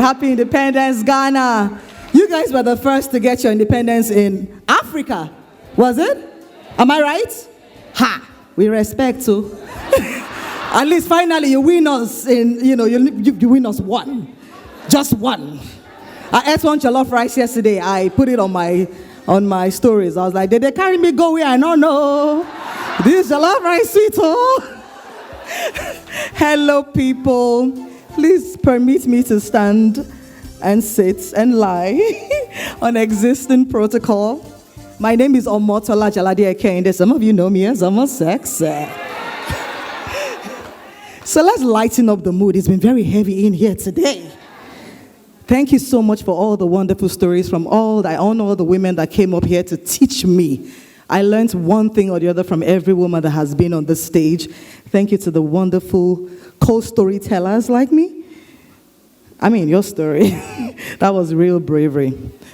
Happy Independence, Ghana. You guys were the first to get your independence in Africa. Was it? Am I right? Ha! We respect too. At least finally you win us in, you win us one. Just one. I ate one jollof rice yesterday. I put it on my stories. I was like, did they carry me go where I don't know? This jollof rice sweet, oh. Hello, people. Please permit me to stand and sit and lie on existing protocol. My name is Omotola Jaladi Ekende. Some of you know me as Sexy. So let's lighten up the mood. It's been very heavy in here today. Thank you so much for all the wonderful stories from all the women that came up here to teach me. I learned one thing or the other from every woman that has been on this stage. Thank you to the wonderful co-storytellers like me. I mean, your story. That was real bravery.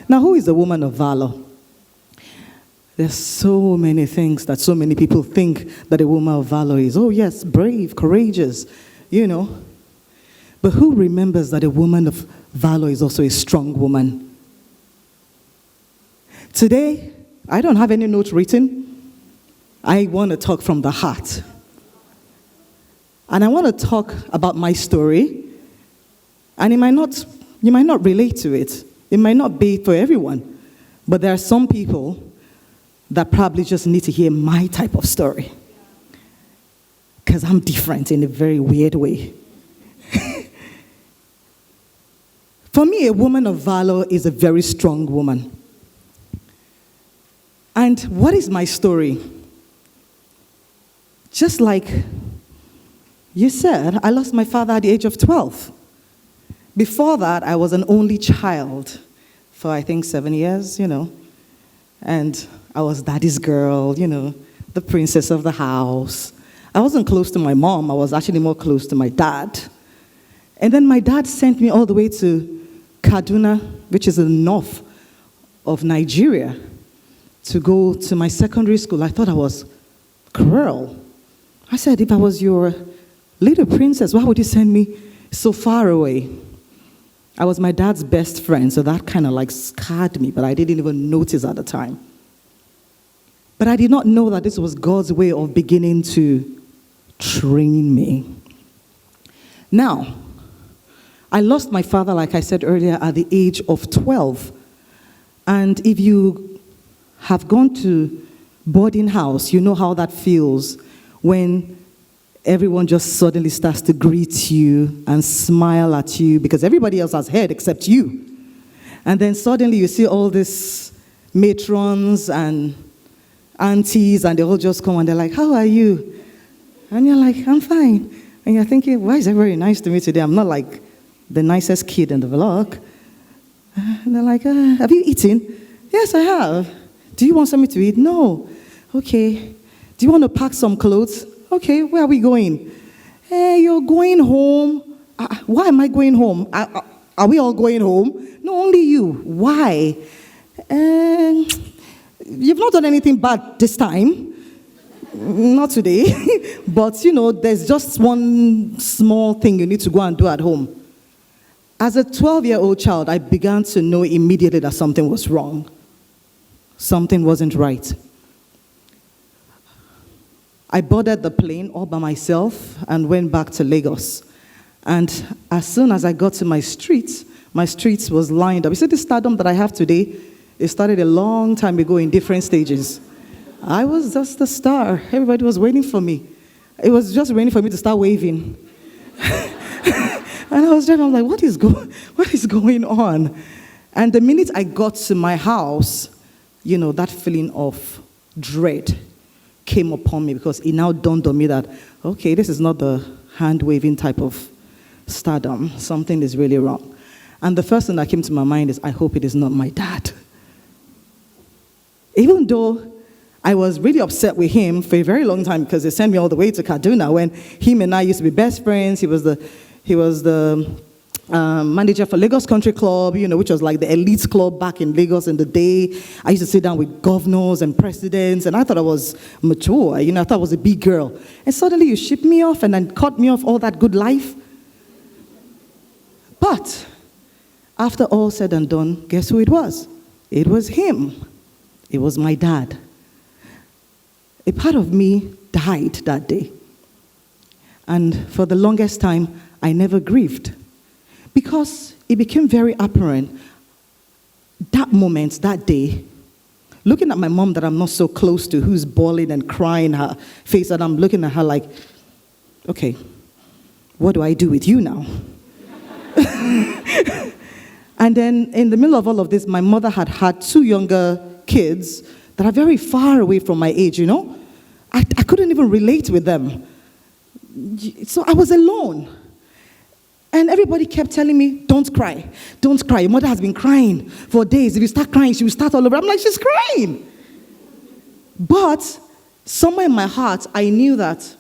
Now, who is a woman of valor? There's so many things that so many people think that a woman of valor is. Oh, yes, brave, courageous, But who remembers that a woman of valor is also a strong woman? Today, I don't have any notes written. I want to talk from the heart. And I want to talk about my story. And you might not relate to it. It might not be for everyone. But there are some people that probably just need to hear my type of story. Because I'm different in a very weird way. For me, a woman of valor is a very strong woman. And what is my story? Just like you said, I lost my father at the age of 12. Before that, I was an only child for, I think, 7 years, And I was daddy's girl, the princess of the house. I wasn't close to my mom. I was actually more close to my dad. And then my dad sent me all the way to Kaduna, which is in the north of Nigeria, to go to my secondary school. I thought I was cruel. I said, if I was your little princess, why would you send me so far away? I was my dad's best friend, so that kind of scarred me, but I didn't even notice at the time. But I did not know that this was God's way of beginning to train me. Now, I lost my father, like I said earlier, at the age of 12. And if you have gone to boarding house, you know how that feels when everyone just suddenly starts to greet you and smile at you because everybody else has heard except you. And then suddenly you see all these matrons and aunties, and they all just come and they're like, how are you? And you're like, I'm fine. And you're thinking, why is everybody nice to me today? I'm not like the nicest kid in the vlog. And they're like, have you eaten? Yes, I have. Do you want something to eat? No. Okay. Do you want to pack some clothes? Okay, where are we going? Hey, you're going home. Why am I going home? Are we all going home? No, only you. Why? You've not done anything bad this time. Not today. But, there's just one small thing you need to go and do at home. As a 12-year-old child, I began to know immediately that something was wrong. Something wasn't right. I boarded the plane all by myself and went back to Lagos. And as soon as I got to my streets was lined up. You see this stardom that I have today? It started a long time ago in different stages. I was just a star. Everybody was waiting for me. It was just waiting for me to start waving. And I was driving, I'm like, what is going on? And the minute I got to my house, that feeling of dread came upon me because it now dawned on me that, okay, this is not the hand-waving type of stardom. Something is really wrong. And the first thing that came to my mind is, I hope it is not my dad. Even though I was really upset with him for a very long time because he sent me all the way to Kaduna when him and I used to be best friends. He was the manager for Lagos Country Club, which was like the elite club back in Lagos in the day. I used to sit down with governors and presidents, and I thought I was mature. I thought I was a big girl. And suddenly you shipped me off and then cut me off all that good life. But After all said and done, guess who it was? It was him. It was my dad. A part of me died that day. And for the longest time, I never grieved. Because it became very apparent that moment, that day, looking at my mom that I'm not so close to, who's bawling and crying her face, and I'm looking at her like, okay, what do I do with you now? And then in the middle of all of this, my mother had 2 younger kids that are very far away from my age, you know? I couldn't even relate with them. So I was alone. And everybody kept telling me, don't cry. Don't cry. Your mother has been crying for days. If you start crying, she will start all over. I'm like, she's crying. But somewhere in my heart, I knew that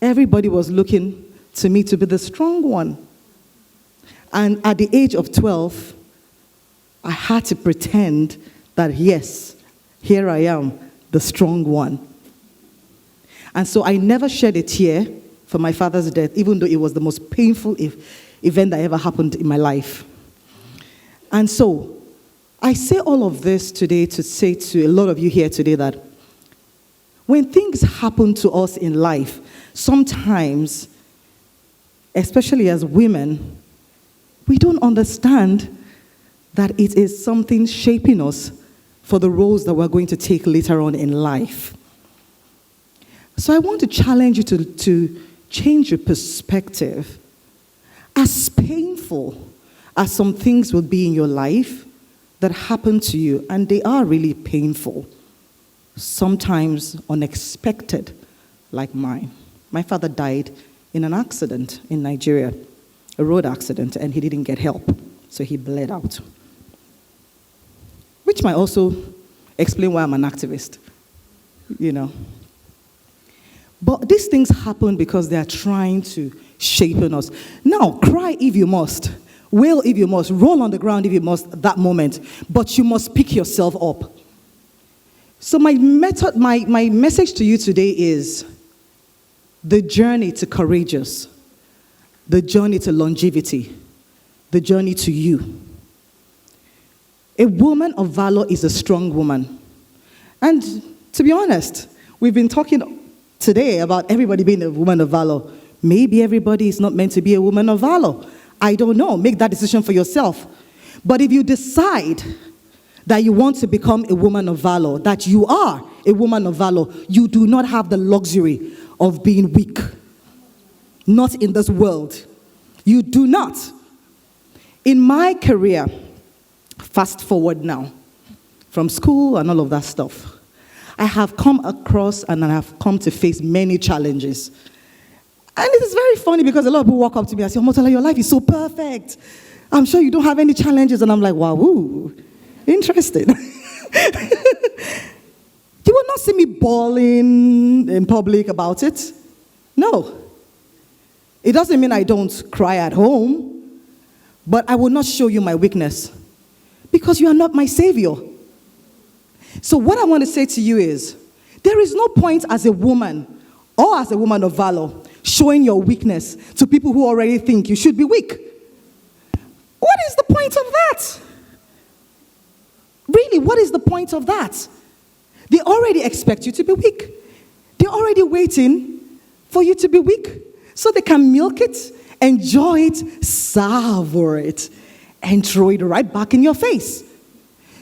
everybody was looking to me to be the strong one. And at the age of 12, I had to pretend that, yes, here I am, the strong one. And so I never shed a tear for my father's death, even though it was the most painful event that ever happened in my life. And so I say all of this today to say to a lot of you here today that when things happen to us in life, sometimes, especially as women, we don't understand that it is something shaping us for the roles that we're going to take later on in life. So I want to challenge you to change your perspective. As painful as some things will be in your life that happen to you, and they are really painful, sometimes unexpected, like mine. My father died in an accident in Nigeria, a road accident, and he didn't get help, so he bled out. Which might also explain why I'm an activist, you know. But these things happen because they are trying to shape us. Now, cry if you must, wail if you must, roll on the ground if you must that moment, but you must pick yourself up. So my message to you today is the journey to courageous, the journey to longevity, the journey to you. A woman of valor is a strong woman. And to be honest, we've been talking today about everybody being a woman of valor. Maybe everybody is not meant to be a woman of valor. I don't know. Make that decision for yourself. But if you decide that you want to become a woman of valor, that you are a woman of valor, you do not have the luxury of being weak. Not in this world. You do not. In my career, fast forward now, from school and all of that stuff, I have come across and I have come to face many challenges. And it is very funny because a lot of people walk up to me and say, Omotola, your life is so perfect. I'm sure you don't have any challenges. And I'm like, wow, ooh, interesting. You will not see me bawling in public about it. No. It doesn't mean I don't cry at home, but I will not show you my weakness because you are not my savior. So what I want to say to you is, there is no point as a woman or as a woman of valor showing your weakness to people who already think you should be weak. What is the point of that? Really, what is the point of that? They already expect you to be weak. They're already waiting for you to be weak so they can milk it, enjoy it, savor it, and throw it right back in your face.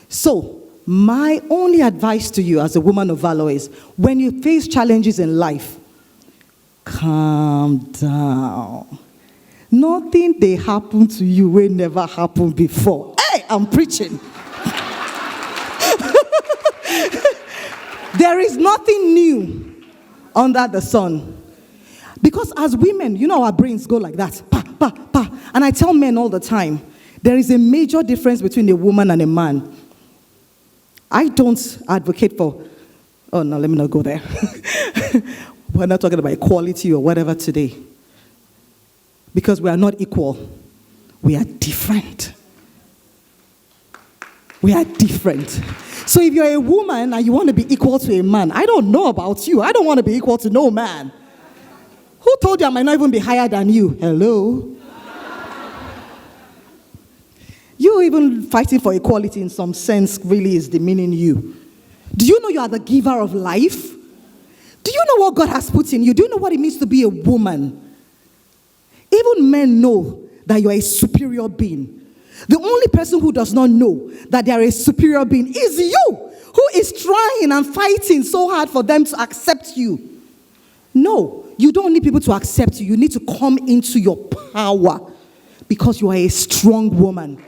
So, my only advice to you as a woman of valor is, when you face challenges in life, calm down. Nothing they happen to you will never happen before. Hey, I'm preaching. There is nothing new under the sun. Because as women, you know, our brains go like that. Pa, pa, pa. And I tell men all the time, there is a major difference between a woman and a man. I don't advocate for, oh no, let me not go there. We're not talking about equality or whatever today. Because we are not equal. We are different. We are different. So if you're a woman and you want to be equal to a man, I don't know about you. I don't want to be equal to no man. Who told you I might not even be higher than you? Hello? You even fighting for equality in some sense really is demeaning you. Do you know you are the giver of life? Do you know what God has put in you? Do you know what it means to be a woman? Even men know that you are a superior being. The only person who does not know that they are a superior being is you, who is trying and fighting so hard for them to accept you. No, you don't need people to accept you. You need to come into your power because you are a strong woman.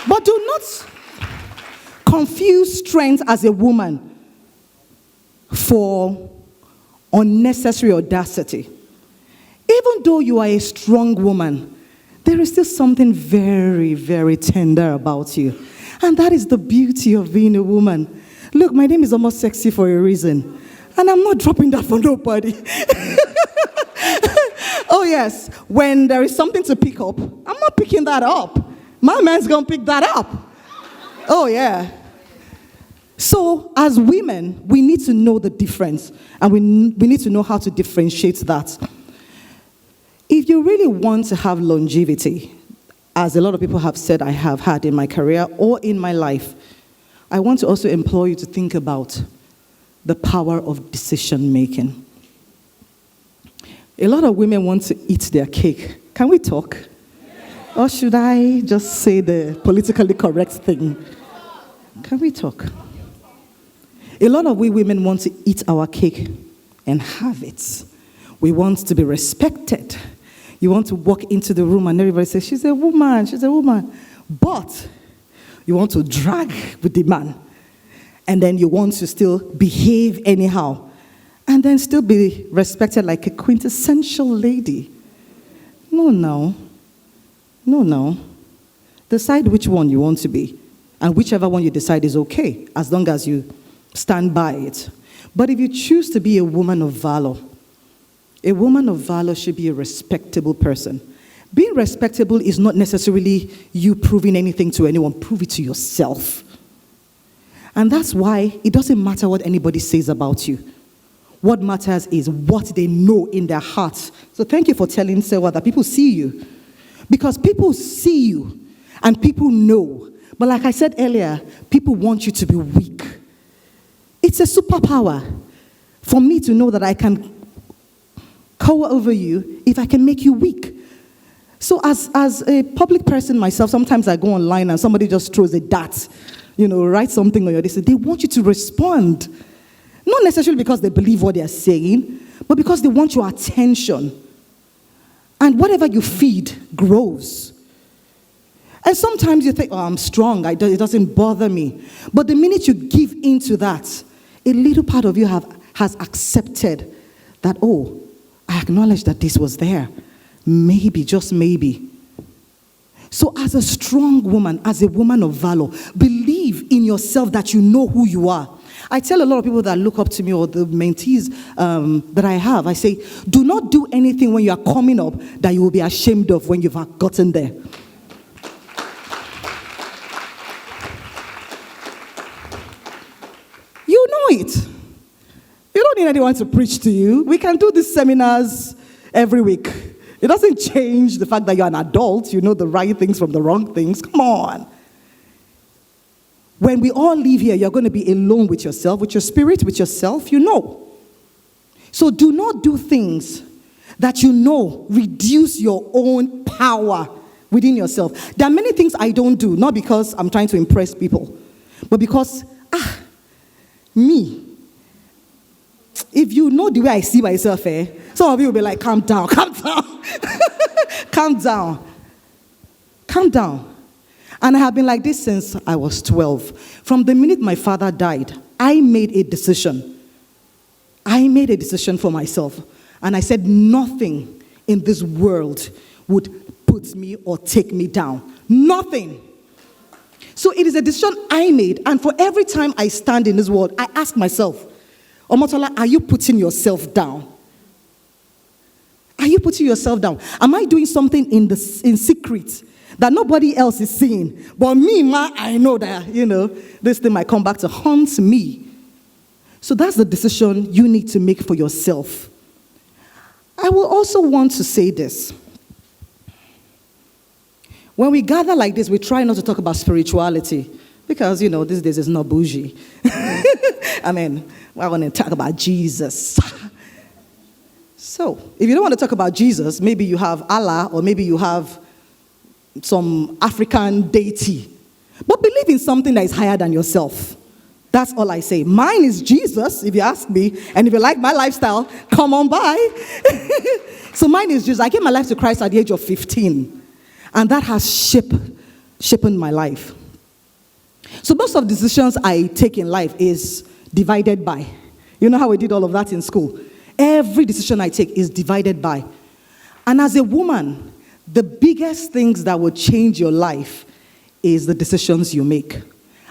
But do not confuse strength as a woman for unnecessary audacity. Even though you are a strong woman, there is still something very, very tender about you. And that is the beauty of being a woman. Look, my name is Almost Sexy for a reason. And I'm not dropping that for nobody. Oh yes, when there is something to pick up, I'm not picking that up. My man's gonna pick that up. Oh yeah. So as women, we need to know the difference. And we need to know how to differentiate that. If you really want to have longevity, as a lot of people have said I have had in my career or in my life, I want to also implore you to think about the power of decision making. A lot of women want to eat their cake. Can we talk? Or should I just say the politically correct thing? Can we talk? A lot of we women want to eat our cake and have it. We want to be respected. You want to walk into the room and everybody says, she's a woman, she's a woman. But you want to drag with the man. And then you want to still behave anyhow. And then still be respected like a quintessential lady. No. Decide which one you want to be. And whichever one you decide is okay, as long as you stand by it. But if you choose to be a woman of valor should be a respectable person. Being respectable is not necessarily you proving anything to anyone. Prove it to yourself. And that's why it doesn't matter what anybody says about you. What matters is what they know in their hearts. So thank you for telling Sewa that people see you. Because people see you and people know. But like I said earlier, people want you to be weak. It's a superpower for me to know that I can cower over you if I can make you weak. So as a public person myself, sometimes I go online and somebody just throws a dart, write something on your list. They want you to respond. Not necessarily because they believe what they're saying, but because they want your attention. And whatever you feed grows. And sometimes you think, oh, I'm strong, it doesn't bother me. But the minute you give into that, a little part of you has accepted that, oh, I acknowledge that this was there. Maybe, just maybe. So as a strong woman, as a woman of valor, believe in yourself that you know who you are. I tell a lot of people that look up to me or the mentees that I have, I say, do not do anything when you are coming up that you will be ashamed of when you've gotten there. You know it. You don't need anyone to preach to you. We can do these seminars every week. It doesn't change the fact that you're an adult. You know the right things from the wrong things. Come on. When we all leave here, you're going to be alone with yourself, with your spirit, with yourself, So do not do things that reduce your own power within yourself. There are many things I don't do, not because I'm trying to impress people, but because, me. If you know the way I see myself, some of you will be like, calm down. Calm down. And I have been like this since I was 12. From the minute my father died, I made a decision. I made a decision for myself. And I said nothing in this world would put me or take me down. Nothing. So it is a decision I made. And for every time I stand in this world, I ask myself, Omotola, are you putting yourself down? Are you putting yourself down? Am I doing something in secret that nobody else is seeing? But me, I know that, this thing might come back to haunt me. So that's the decision you need to make for yourself. I will also want to say this. When we gather like this, we try not to talk about spirituality because, these days it's not bougie. I mean, I want to talk about Jesus. So, if you don't want to talk about Jesus, maybe you have Allah or maybe you have some African deity. But believe in something that is higher than yourself. That's all I say. Mine is Jesus, if you ask me. And if you like my lifestyle, come on by. So mine is Jesus. I gave my life to Christ at the age of 15. And that has shaped my life. So most of the decisions I take in life is divided by. You know how we did all of that in school? Every decision I take is divided by. And as a woman, the biggest things that will change your life is the decisions you make.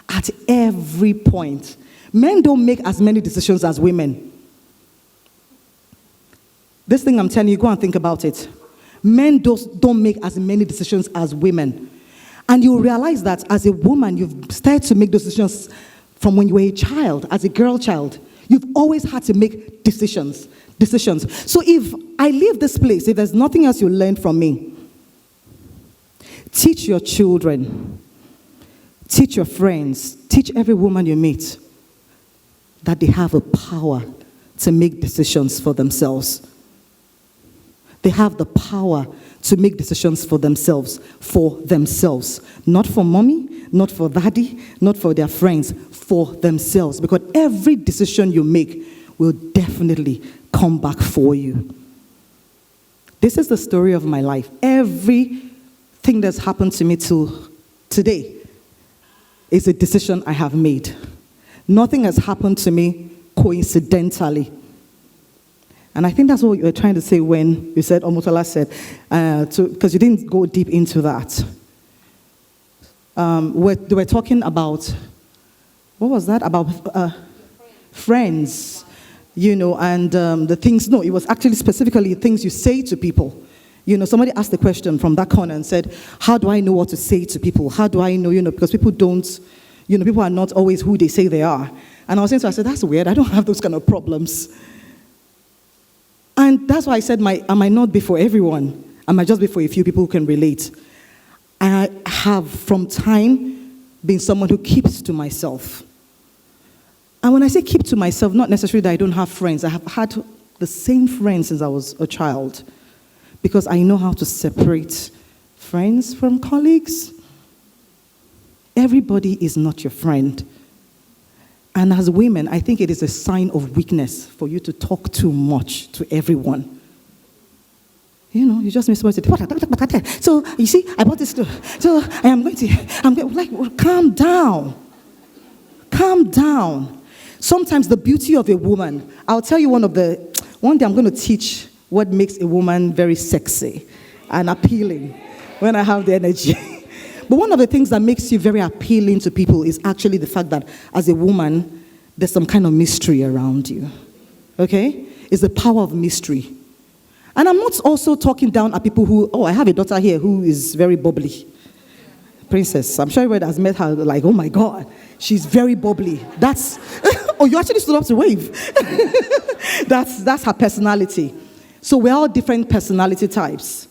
At every point. Men don't make as many decisions as women. This thing I'm telling you, go and think about it. Men don't make as many decisions as women. And you'll realize that as a woman, you've started to make those decisions from when you were a child, as a girl child. You've always had to make decisions. So if I leave this place, if there's nothing else you learn from me, teach your children, teach your friends, teach every woman you meet that they have a power to make decisions for themselves. They have the power to make decisions for themselves. Not for mommy, not for daddy, not for their friends, for themselves. Because every decision you make will definitely come back for you. This is the story of my life. Everything that's happened to me till today is a decision I have made. Nothing has happened to me coincidentally. And I think that's what you were trying to say when you said, Omotola said, because you didn't go deep into that. They were talking about, what was that? About friends, and the things, no, it was actually specifically things you say to people. Somebody asked the question from that corner and said, how do I know what to say to people? How do I know, because people don't, people are not always who they say they are. And I was saying to her, I said, that's weird. I don't have those kind of problems. And that's why I said, I might not be for everyone. I might just be for a few people who can relate. I have, from time, been someone who keeps to myself. And when I say keep to myself, not necessarily that I don't have friends. I have had the same friends since I was a child. Because I know how to separate friends from colleagues. Everybody is not your friend. And as women, I think it is a sign of weakness for you to talk too much to everyone. You just miss what to say. So, you see, I bought this. So, calm down. Calm down. Sometimes the beauty of a woman, I'll tell you one day I'm going to teach what makes a woman very sexy and appealing when I have the energy. But one of the things that makes you very appealing to people is actually the fact that as a woman, there's some kind of mystery around you. Okay? It's the power of mystery. And I'm not also talking down at people who, I have a daughter here who is very bubbly. Princess. I'm sure everybody has met her like, oh my God, she's very bubbly. That's, you actually stood up to wave. That's her personality. So we're all different personality types.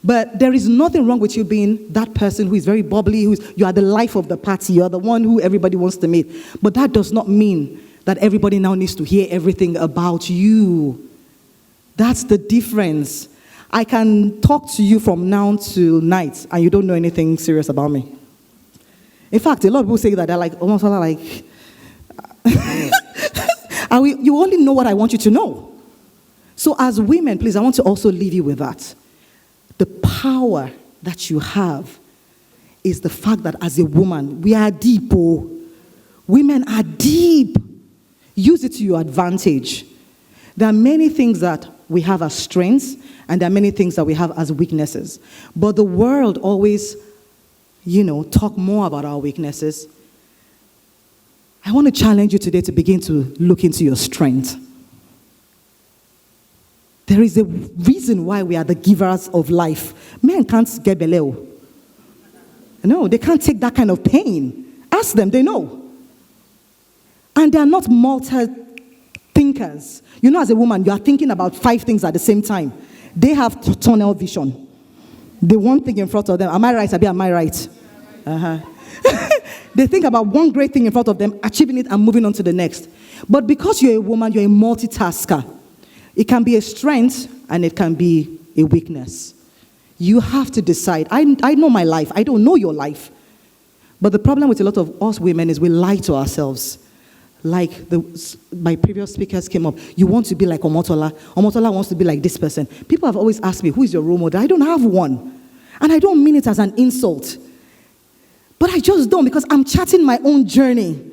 But there is nothing wrong with you being that person who is very bubbly, you are the life of the party, you are the one who everybody wants to meet. But that does not mean that everybody now needs to hear everything about you. That's the difference. I can talk to you from now to night, and you don't know anything serious about me. In fact, a lot of people say that they're like, almost like, you only know what I want you to know. So as women, please, I want to also leave you with that. The power that you have is the fact that as a woman, we are deep. Oh. Women are deep. Use it to your advantage. There are many things that we have as strengths, and there are many things that we have as weaknesses. But the world always, talk more about our weaknesses. I want to challenge you today to begin to look into your strength. There is a reason why we are the givers of life. Men can't get beleo. No, they can't take that kind of pain. Ask them, they know. And they are not multi-thinkers. As a woman, you are thinking about 5 things at the same time. They have tunnel vision. the one thing in front of them. Am I right? Am I right? Uh-huh. They think about one great thing in front of them, achieving it and moving on to the next. But because you're a woman, you're a multitasker. It can be a strength and it can be a weakness. You have to decide. I know my life. I don't know your life. But the problem with a lot of us women is we lie to ourselves. Like my previous speakers came up. You want to be like Omotola. Omotola wants to be like this person. People have always asked me, who is your role model? I don't have one. And I don't mean it as an insult. But I just don't, because I'm charting my own journey.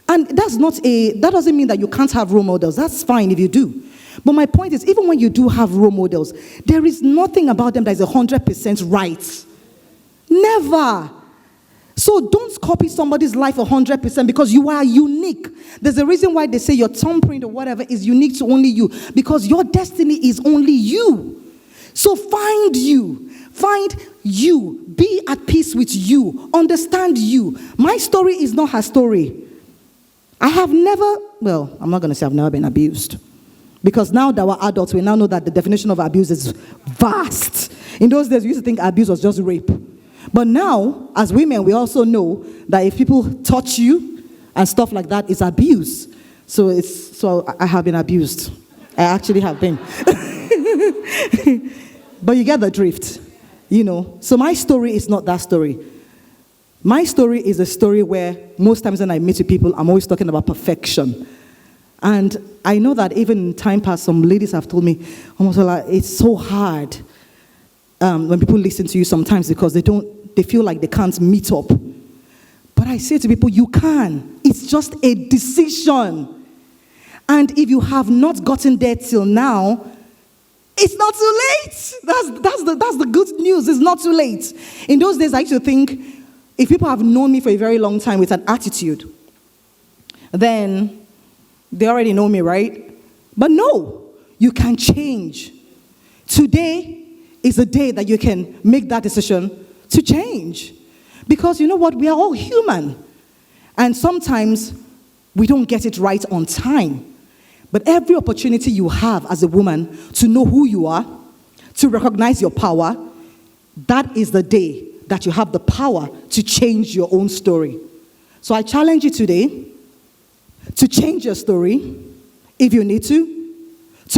And that doesn't mean that you can't have role models. That's fine if you do. But my point is, even when you do have role models, there is nothing about them that is 100% right. Never. So don't copy somebody's life 100% because you are unique. There's a reason why they say your thumbprint or whatever is unique to only you, because your destiny is only you. So find you. Find you. Be at peace with you. Understand you. My story is not her story. I'm not going to say I've never been abused. Because now that we're adults, we now know that the definition of abuse is vast. In those days, we used to think abuse was just rape. But now, as women, we also know that if people touch you and stuff like that, it's abuse. So I have been abused. I actually have been. But you get the drift, So my story is not that story. My story is a story where most times when I meet with people, I'm always talking about perfection. And I know that even in time past, some ladies have told me, Omotola, it's so hard when people listen to you sometimes because they feel like they can't meet up. But I say to people, you can. It's just a decision. And if you have not gotten there till now, it's not too late. That's the good news. It's not too late. In those days, I used to think, if people have known me for a very long time with an attitude, then they already know me, right? But no, you can change. Today is the day that you can make that decision to change. Because you know what? We are all human. And sometimes we don't get it right on time. But every opportunity you have as a woman to know who you are, to recognize your power, that is the day that you have the power to change your own story. So I challenge you today to change your story if you need to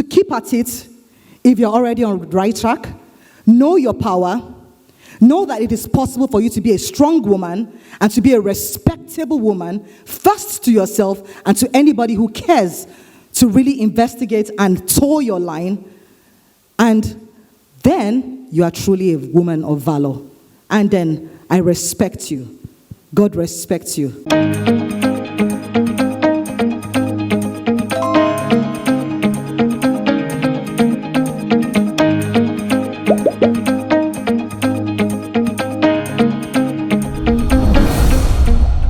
keep at it if you're already on the right track. Know your power. Know that it is possible for you to be a strong woman and to be a respectable woman, first to yourself and to anybody who cares to really investigate and toe your line. And then you are truly a woman of valor. And then I respect you. God respects you.